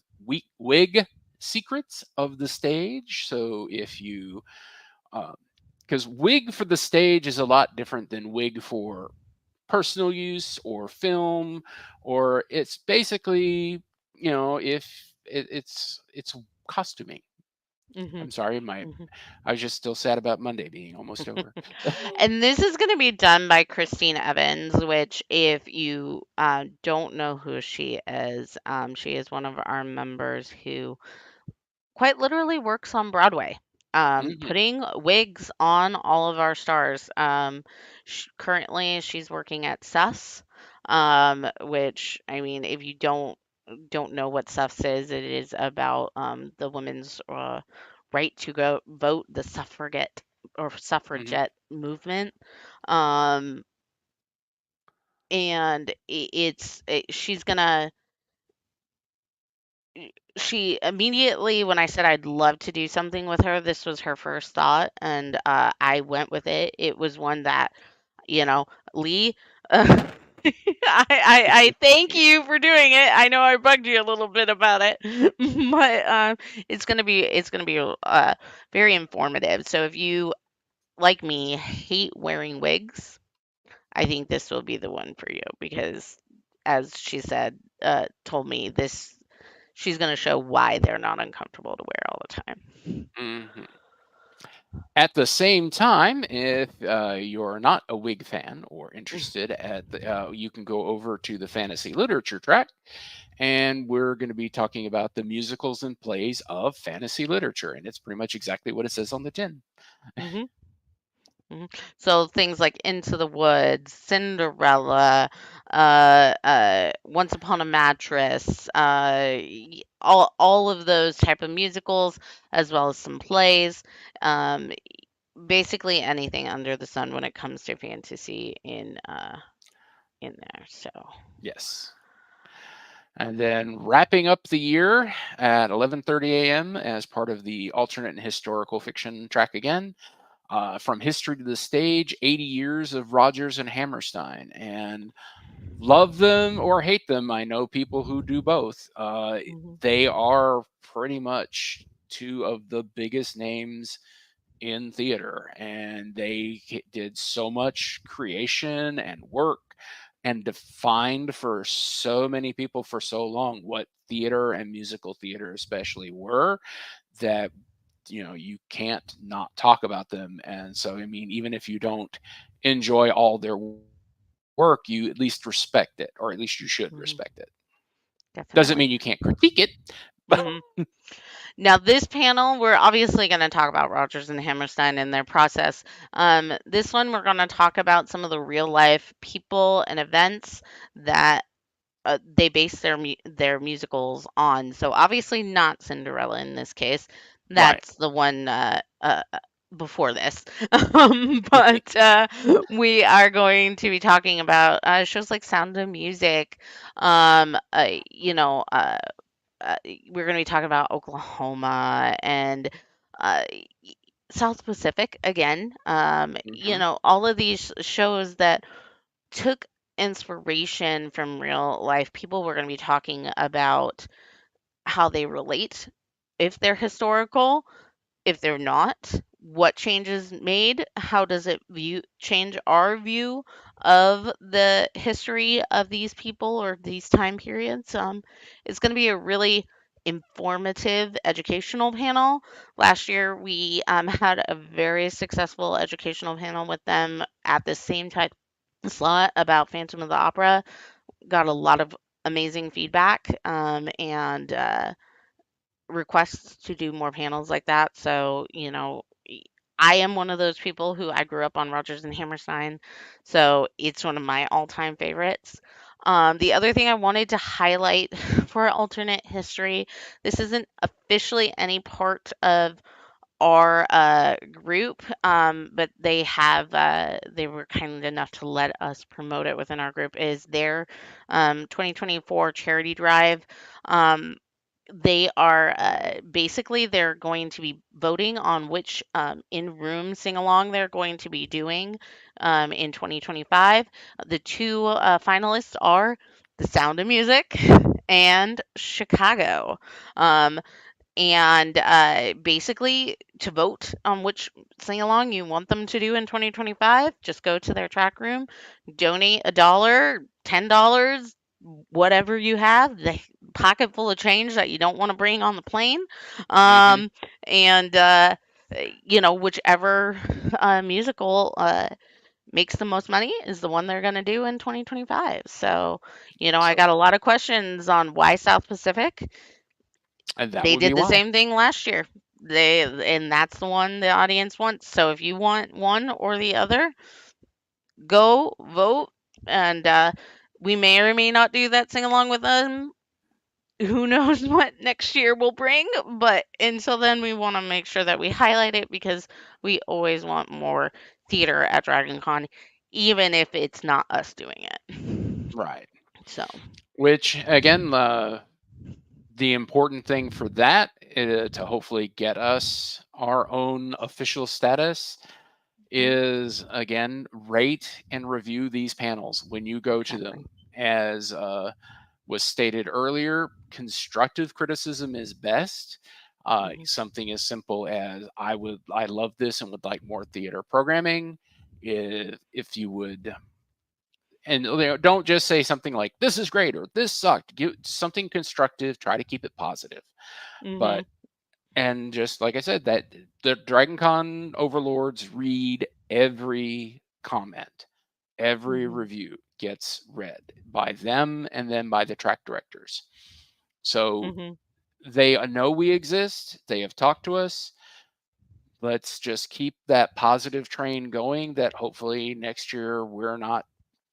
wig secrets of the stage. So if you because wig for the stage is a lot different than wig for personal use or film, or it's basically, if it's costuming. Hmm. I'm sorry, my Hmm. I was just still sad about Monday being almost over. And this is going to be done by Christine Evans, which, if you don't know who she is one of our members who quite literally works on Broadway, Hmm. putting wigs on all of our stars. Currently, she's working at SUS, which, I mean, if you don't know what SUS is, it is about the women's right to go vote, the suffragette or Hmm. suffragette movement. Um, and she's gonna she immediately, when I said I'd love to do something with her, this was her first thought, and I went with it. It was one that, you know, Lee, I thank you for doing it. I know I bugged you a little bit about it, but it's gonna be very informative. So if you, like me, hate wearing wigs, I think this will be the one for you because, as she said, told me this, she's going to show why they're not uncomfortable to wear all the time. Hmm. At the same time, if you're not a wig fan or interested, you can go over to the fantasy literature track, and we're going to be talking about the musicals and plays of fantasy literature, and it's pretty much exactly what it says on the tin. Hmm. Hmm. So things like Into the Woods, Cinderella, Once Upon a Mattress, all of those type of musicals, as well as some plays. Um, Basically anything under the sun when it comes to fantasy in there. So. Yes. And then wrapping up the year at 11:30 a.m. as part of the alternate and historical fiction track again. From history to the stage, 80 years of Rogers and Hammerstein. And love them or hate them, I know people who do both. Mhm. They are pretty much two of the biggest names in theater, and they did so much creation and work and defined for so many people for so long what theater and musical theater especially were, that you can't not talk about them. And so, I mean, even if you don't enjoy all their work, you at least respect it, or at least you should Mhm. respect it. Doesn't Definitely. mean you can't critique it, but Mhm. Now, this panel, we're obviously going to talk about Rodgers and Hammerstein and their process. This one, we're going to talk about some of the real life people and events that they base their musicals on. So obviously not Cinderella in this case. right. That's the one before this. But we are going to be talking about shows like Sound of Music. Um, uh, you know, uh, we're going to be talking about Oklahoma and uh, South Pacific again. Hmm. All of these shows that took inspiration from real life people. We're going to be talking about how they relate, if they're historical, if they're not, what changes made, how does it change our view of the history of these people or these time periods. It's going to be a really informative educational panel. Last year we had a very successful educational panel with them at the same time slot about Phantom of the Opera. Got a lot of amazing feedback and requests to do more panels like that. So, I am one of those people who I grew up on Rodgers and Hammerstein, so it's one of my all-time favorites. The other thing I wanted to highlight for alternate history, this isn't officially any part of our group, but they were kind enough to let us promote it within our group. Is their 2024 charity drive. Um, they are basically they're going to be voting on which in-room sing-along they're going to be doing in 2025. The two finalists are The Sound of Music and Chicago. Um, and basically, to vote on which sing along you want them to do in 2025, just go to their track room, donate $1, $10, whatever you have, the pocket full of change that you don't want to bring on the plane. Hmm. Um, and, whichever musical makes the most money is the one they're going to do in 2025. So, I So, got a lot of questions on why South Pacific. and that They would be did the why. same thing last year. And that's the one the audience wants. So if you want one or the other, go vote. And we may or may not do that sing along with them. Who knows what next year will bring? But until then, we want to make sure that we highlight it because we always want more theater at Dragon Con, even if it's not us doing it. Right. So, Which again, the important thing for that, to hopefully get us our own official status, mhm, is again, rate and review these panels when you go to exactly. them. As was stated earlier, constructive criticism is best. Hmm. Something as simple as I love this and would like more theater programming. If you would, and don't just say something like this is great or this sucked. Give something constructive. Try to keep it positive. Hmm. But and just like I said, that the Dragon Con overlords read every comment, every Hmm. review gets read by them and then by the track directors. So Hmm. they know we exist. They have talked to us. Let's just keep that positive train going. That hopefully next year we're not.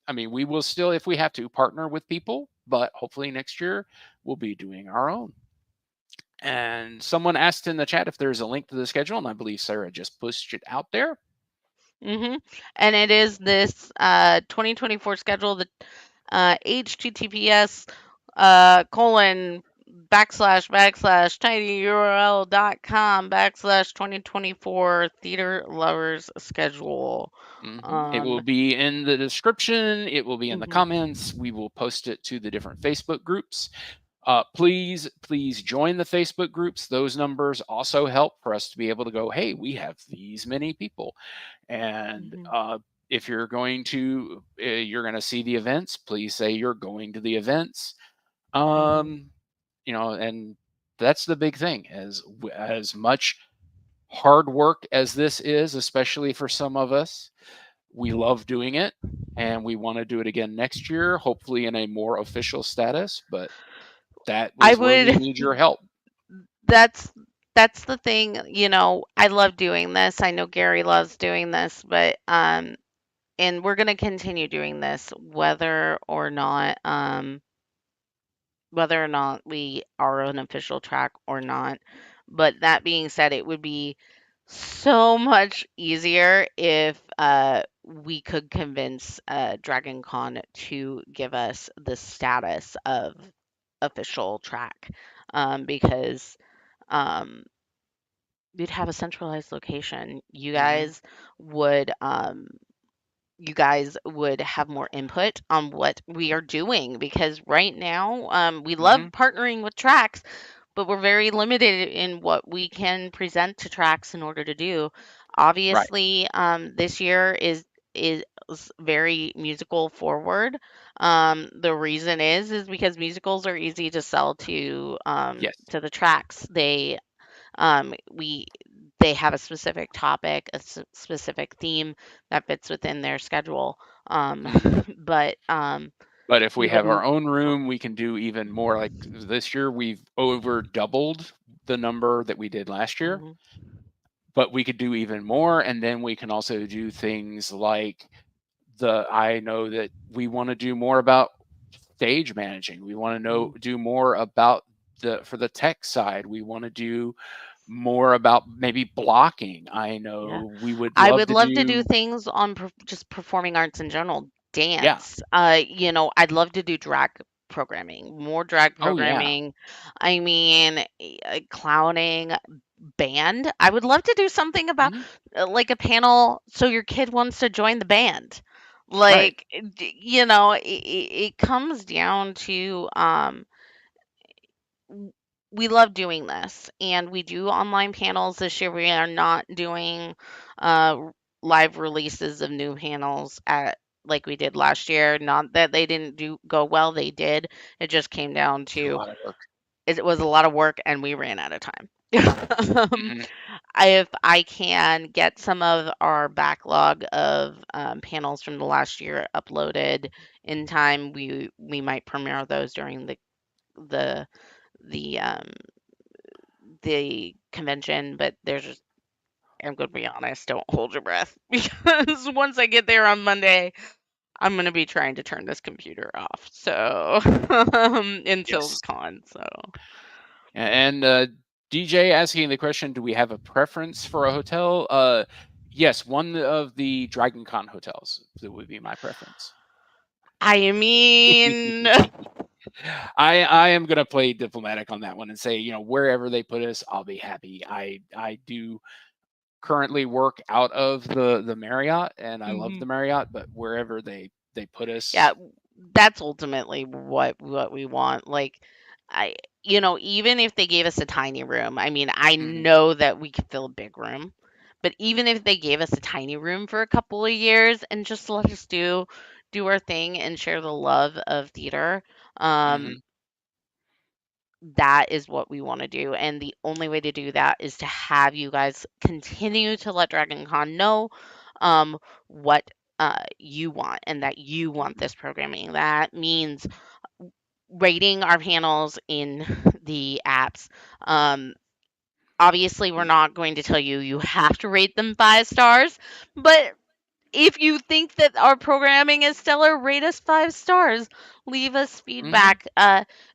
I mean, we will still, if we have to, partner with people, but hopefully next year we'll be doing our own. And someone asked in the chat if there's a link to the schedule, and I believe Sarah just pushed it out there. Hmm. And it is this 2024 schedule, the https colon / tinyurl.com / 2024 theater lovers schedule. It will Um, be in the description. It will be in the mhm, comments. We will post it to the different Facebook groups. Please join the Facebook groups. Those numbers also help for us to be able to go, hey, we have these many people. And mhm, if you're going to see the events, please say you're going to the events. Mhm. Um, and that's the big thing. As much hard work as this is, especially for some of us, we love doing it, and we want to do it again next year, hopefully in a more official status. But that I was where we would need your help. that's that's the thing, I love doing this. I know Gary loves doing this, but and we're going to continue doing this whether or not we are an official track or not. But that being said, it would be so much easier if we could convince Dragon Con to give us the status of official track, because um, we'd have a centralized location. Hmm. You guys would have more input on what we are doing, because right now we love Hmm. partnering with tracks, but we're very limited in what we can present to tracks in order to do. Right. Obviously, this year is very musical forward. The reason is because musicals are easy to sell Yes. to the tracks. We they have a specific topic, a specific theme that fits within their schedule. Um, Hmm. but But if we we have our wouldn't. own room, we can do even more. Like this year, we've over doubled the number that we did last year, Mhm. but we could do even more. And then we can also do things like I know that we want to do more about stage managing. We want to Mhm. do more about for the tech side. We want to do more about maybe blocking. I Yeah. know we would I love would to love to do do, things on just performing arts in general, yeah. dance. I'd love to do drag programming, more drag Oh, yeah. programming. I mean, clowning, band. I would love to do something about Hmm. like a panel so your kid wants to join the band. Right. Like, it comes down to we love doing this, and we do online panels. This year we are not doing live releases of new panels at like we did last year. Not that they didn't do go well, they did. It just came down A to lot of work. it was a lot of work and we ran out of time. um, Hmm. if I can get some of our backlog of panels from the last year uploaded in time, we might premiere those during the the um, the convention. But I'm going to be honest, don't hold your breath because once I get there on Monday, I'm going to be trying to turn this computer off. So, until Yes. con. So, And DJ asking the question, do we have a preference for a hotel? Yes, one of the Dragon Con hotels that would be my preference. I mean, I am gonna play diplomatic on that one and say, wherever they put us, I'll be happy. I do currently work out of the Marriott, and I love the mhm. Marriott, but wherever they put Yeah, us. that's ultimately what we want. Like, I, even if they gave us a tiny room, I mean, I Mhm. know that we could fill a big room, but even if they gave us a tiny room for a couple of years and just let us do our thing and share the love of theater, um, Mhm. that is what we want to do. And the only way to do that is to have you guys continue to let Dragon Con know what you want and that you want this programming. That means rating our panels in the apps. Um, Obviously, we're not going to tell you you have to rate them 5 stars, but if you think that our programming is stellar, rate us 5 stars. Leave us Mhm. feedback.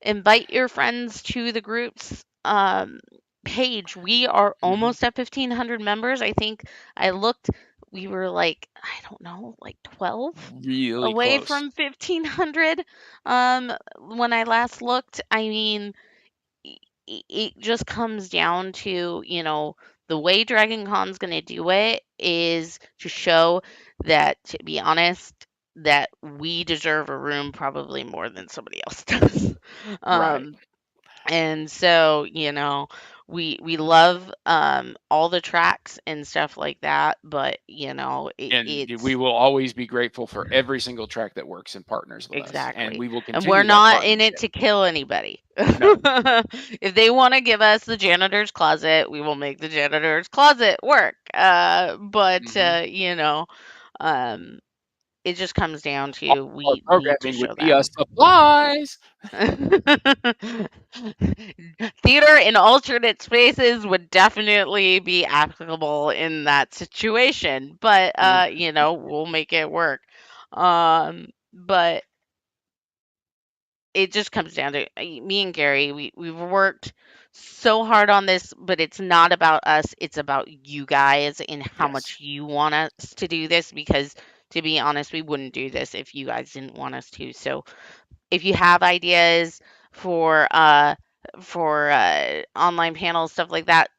Invite your friends to the group's page. We are Mhm. almost at 1,500 members. I think I looked, we were like, I don't know, like 12 Really away close. from 1,500 when I last looked. I mean, it just comes down to, the way Dragon Con's going to do it is to show that, to be honest, that we deserve a room probably more than somebody else does. Right. um, and so, we love all the tracks and stuff like that, but And we it's will always be grateful for every single track that works and partners with us, and exactly. we will And we're continue that not in it partnership. to kill anybody. No. If they want to give us the janitor's closet, we will make the janitor's closet work. But Hmm. um, it just comes down All to our we need to programming would show be them. supplies. Theater in alternate spaces would definitely be applicable in that situation, but Mm. we'll make it work. But it just comes down to me and Gary. We've worked so hard on this, but it's not about us. It's about you guys and how Yes. much you want us to do this. Because to be honest, we wouldn't do this if you guys didn't want us to. So if you have ideas for online panels, stuff like that,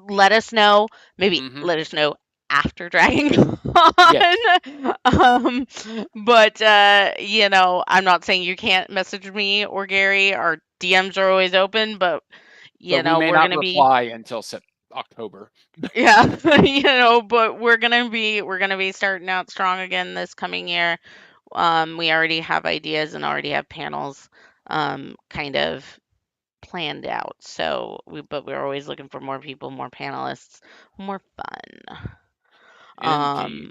let us know. Maybe Hmm. let us know after Dragon Yes. Con. But I'm not saying you can't message me or Gary. Our DMs are always open, but But we may we're not gonna be reply until October. yeah, but we're gonna be starting out strong again this coming year. We already have ideas and already have panels kind of planned out. But we're always looking for more people, more panelists, more fun. Indeed. Um,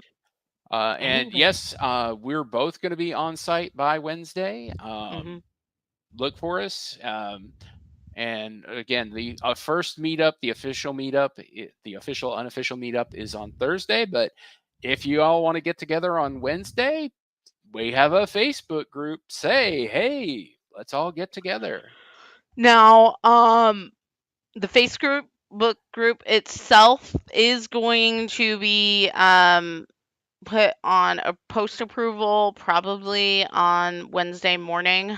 And anyway. yes, we're both going to be on site by Wednesday. Hmm. Look for us. And again, the first meetup, the official meetup, the official unofficial meetup is on Thursday. But if you all want to get together on Wednesday, we have a Facebook group. Say, hey, let's all get together. Now, the Facebook group itself is going to be put on a post approval probably on Wednesday morning,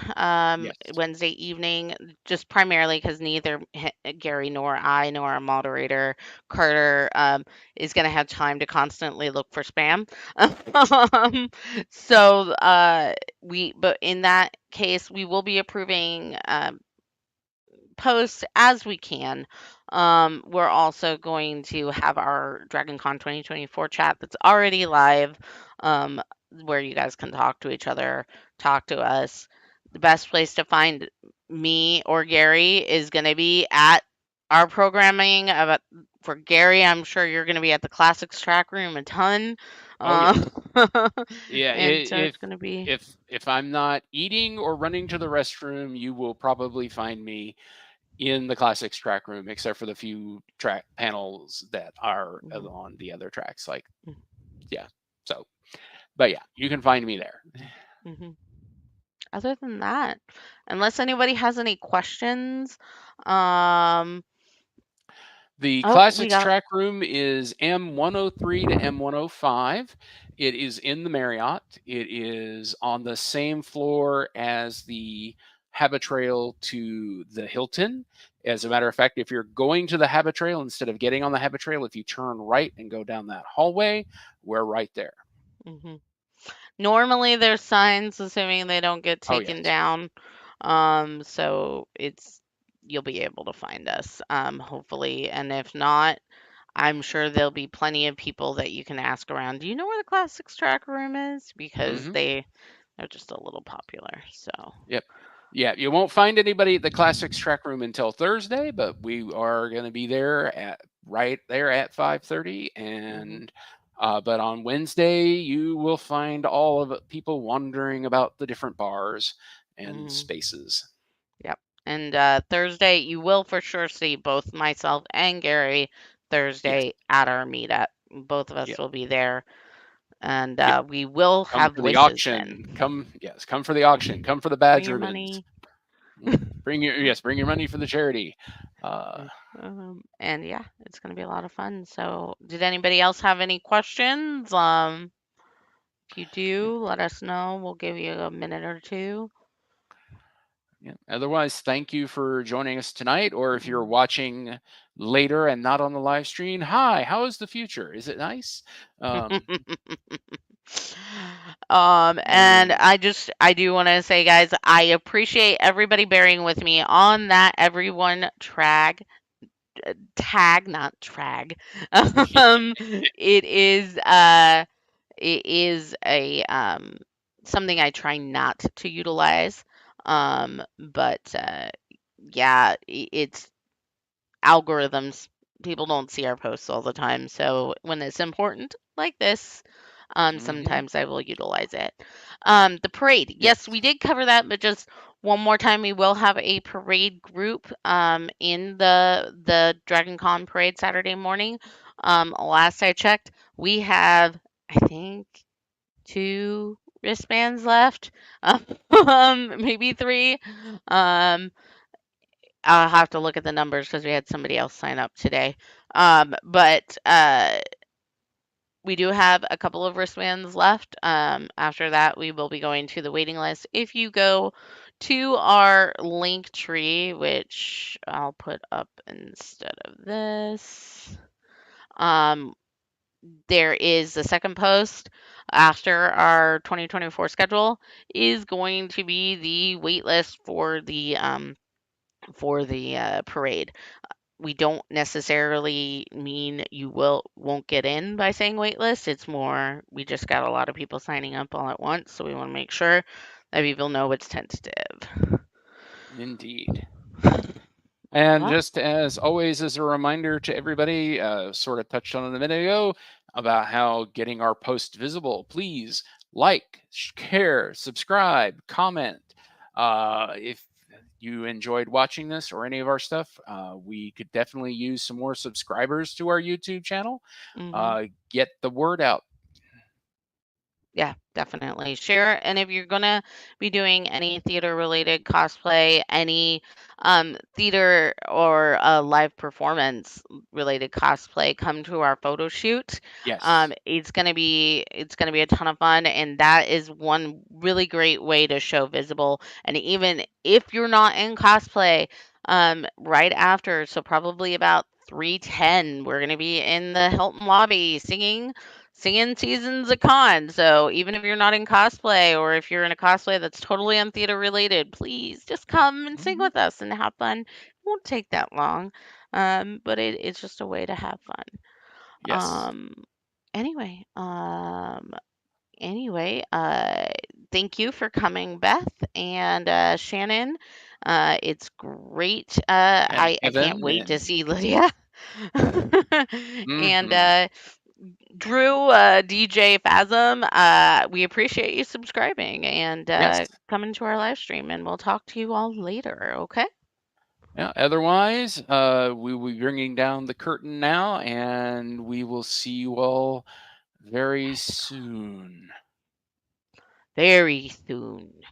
Yes. Wednesday evening, just primarily because neither Gary nor I nor our moderator Carter is going to have time to constantly look for spam. um, but in that case, we will be approving posts as we can. We're also going to have our DragonCon 2024 chat that's already live, um, where you guys can talk to each other, talk to us. The best place to find me or Gary is going to be at our programming. For Gary, I'm sure you're going to be at the Classics track room a ton. Oh yeah. Uh, Yeah. and so it's going to be. If I'm not eating or running to the restroom, you will probably find me in the classics track room, except for the few track panels that are Mhm, on the other tracks. Like, mhm, yeah. So, but yeah, you can find me there. mhm. Other than that, unless anybody has any questions, um, The oh, we classics got. track room is M103 to M105. It is in the Marriott. It is on the same floor as the Habitrail to the Hilton. As a matter of fact, if you're going to the Habitrail instead of getting on the Habitrail, if you turn right and go down that hallway, we're right there. Mhm. Normally, there's signs, assuming they don't get Oh taken yes. down. So you'll be able to find us, hopefully. And if not, I'm sure there'll be plenty of people that you can ask around. Do you know where the Classics track room is? Because Hmm. they're just a little popular. So. Yep. Yeah, you won't find anybody at the classics track room until Thursday, but we are going to be there at right there at 5:30. Mhm, And but on Wednesday, you will find all of it, people wondering about the different bars and mhm. spaces. Yep. And Thursday, you will for sure see both myself and Gary Yes. Thursday at our meetup. Both of us Yep. will be there, and Yep. we will Come have for the voices auction. then. Come, yes, come for the auction. Come for the Bring badge your ribbons. money. Bring your money for the charity. Uh, And yeah, it's going to be a lot of fun. So, did anybody else have any questions? If you yeah. do, let us know. We'll give you a minute or two. Yeah. Otherwise, thank you for joining us tonight. Or if you're Mm. watching later and not on the live stream, hi, how is the future? Is it nice? Um, And and I do want to say, guys, I appreciate everybody bearing with me on that everyone track tag, not trag. Um, it is uh it is a something I try not to utilize. But yeah, it's algorithms. People don't see our posts all the time, so when it's important like this, Hmm. sometimes I will utilize it. The parade, yes, Yes. we did cover that, but just one more time, we will have a parade group in the Dragon Con parade Saturday morning. Last I checked, we have, I think, two wristbands left, maybe three. Um, I'll have to look at the numbers because we had somebody else sign up today. But we do have a couple of wristbands left. After that, we will be going to the waiting list. If you go to our link tree, which I'll put up instead of this, um, there is the second post after our 2024 schedule is going to be the wait list for the parade. We don't necessarily mean you won't get in by saying waitlist. It's more we just got a lot of people signing up all at once, so we want to make sure that people know it's tentative. Indeed. And Well, just as always, as a reminder to everybody, sort of touched on it a minute ago about how getting our post visible. Please like, share, subscribe, comment. If you enjoyed watching this or any of our stuff, we could definitely use some more subscribers to our YouTube channel. hmm Get the word out. yeah, definitely share. And if you're gonna be doing any theater related cosplay, any theater or live performance related cosplay, come to our photo shoot. Yes. It's gonna be a ton of fun, and that is one really great way to show visible. And even if you're not in cosplay, right after, so probably about 3:10, we're gonna be in the Hilton lobby singing Seasons of Con. So even if you're not in cosplay or if you're in a cosplay that's totally on theater related, please just come and sing Mhm. with us and have fun. It won't take that long, but it's just a way to have fun. Yes. Um, anyway, anyway, thank you for coming, Beth and Shannon. It's great. And I can't Evan wait to and see Lydia. And mhm. Drew, DJ Phasm, we appreciate you subscribing and Yes. coming to our live stream, and we'll talk to you all later, okay? Yeah, otherwise, we will be bringing down the curtain now, and we will see you all very soon. Very soon.